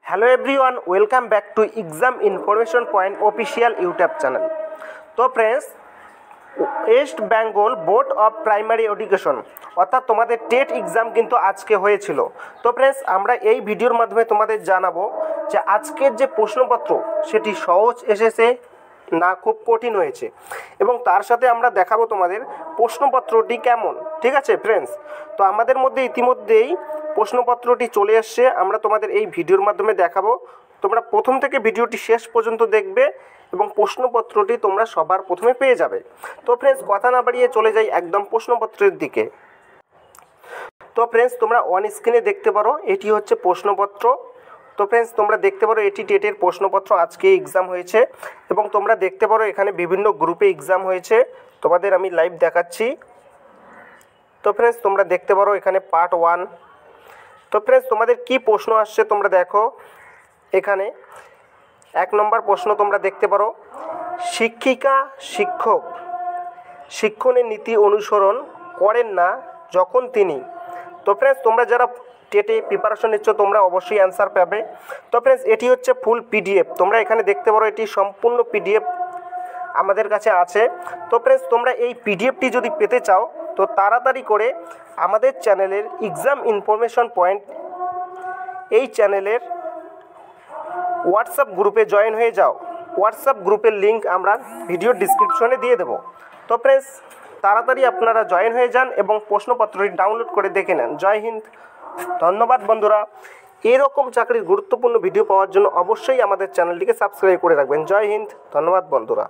Hello everyone, welcome back to exam information point official YouTube channel. तो friends, West Bengal board of primary education अर्थात तुम्हारे TET exam किन्तु आज के হয়েছিল। तो फ्रेंड्स, আমরা এই ভিডিওর মাধ্যমে তোমাদের জানাবো যে আজকের যে প্রশ্নপত্র সেটি সহজ এসেছে না খুব কঠিন হয়েছে এবং তার সাথে আমরা দেখাবো তোমাদের প্রশ্নপত্রটি কেমন। ঠিক আছে फ्रेंड्स, তো আমাদের মধ্যে ইতিমধ্যেই প্রশ্নপত্রটি চলে আসছে, আমরা তোমাদের এই ভিডিওর মাধ্যমে দেখাবো। তোমরা প্রথম থেকে ভিডিওটি শেষ পর্যন্ত দেখবে এবং প্রশ্নপত্রটি তোমরা সবার প্রথমে পেয়ে যাবে। তো फ्रेंड्स, কথা না বাড়িয়ে চলে যাই একদম প্রশ্নপত্রের দিকে। তো फ्रेंड्स, তোমরা অন স্ক্রিনে দেখতে পারো এটি হচ্ছে প্রশ্নপত্র। তো फ्रेंड्स, তোমরা দেখতে পারো এটি টেটের প্রশ্নপত্র, আজকে এক্সাম হয়েছে এবং তোমরা দেখতে পারো এখানে বিভিন্ন গ্রুপে এক্সাম হয়েছে, তোমাদের আমি লাইভ দেখাচ্ছি। তো फ्रेंड्स, তোমরা দেখতে পারো এখানে পার্ট 1। তো फ्रेंड्स, তোমাদের কি প্রশ্ন আসছে তোমরা দেখো। এখানে 1 নম্বর প্রশ্ন তোমরা দেখতে পারো, শিক্ষিকা শিক্ষক শিক্ষণের নীতি অনুসরণ করেন না যখন তিনি। তো फ्रेंड्स, তোমরা যারা টেটে প্রিপারেশন নিচ্ছ তোমরা অবশ্যই অ্যান্সার পাবে। তো फ्रेंड्स, এটি হচ্ছে ফুল পিডিএফ, তোমরা এখানে দেখতে পারো এটি সম্পূর্ণ পিডিএফ আমাদের কাছে আছে। তো फ्रेंड्स, তোমরা এই পিডিএফটি যদি পেতে চাও তো তাড়াতাড়ি করে আমাদের চ্যানেলের এক্সাম ইনফরমেশন পয়েন্ট এই চ্যানেলের হোয়াটসঅ্যাপ গ্রুপে জয়েন হয়ে যাও। হোয়াটসঅ্যাপ গ্রুপের লিঙ্ক আমরা ভিডিও ডিসক্রিপশনে দিয়ে দেবো। তো फ्रेंड्स, তাড়াতাড়ি আপনারা জয়েন হয়ে যান এবং প্রশ্নপত্রটি ডাউনলোড করে দেখে নেন। জয় হিন্দ, ধন্যবাদ বন্ধুরা। এরকম চাকরির গুরুত্বপূর্ণ ভিডিও পাওয়ার জন্য অবশ্যই আমাদের চ্যানেলটিকে সাবস্ক্রাইব করে রাখবেন। জয় হিন্দ, ধন্যবাদ বন্ধুরা।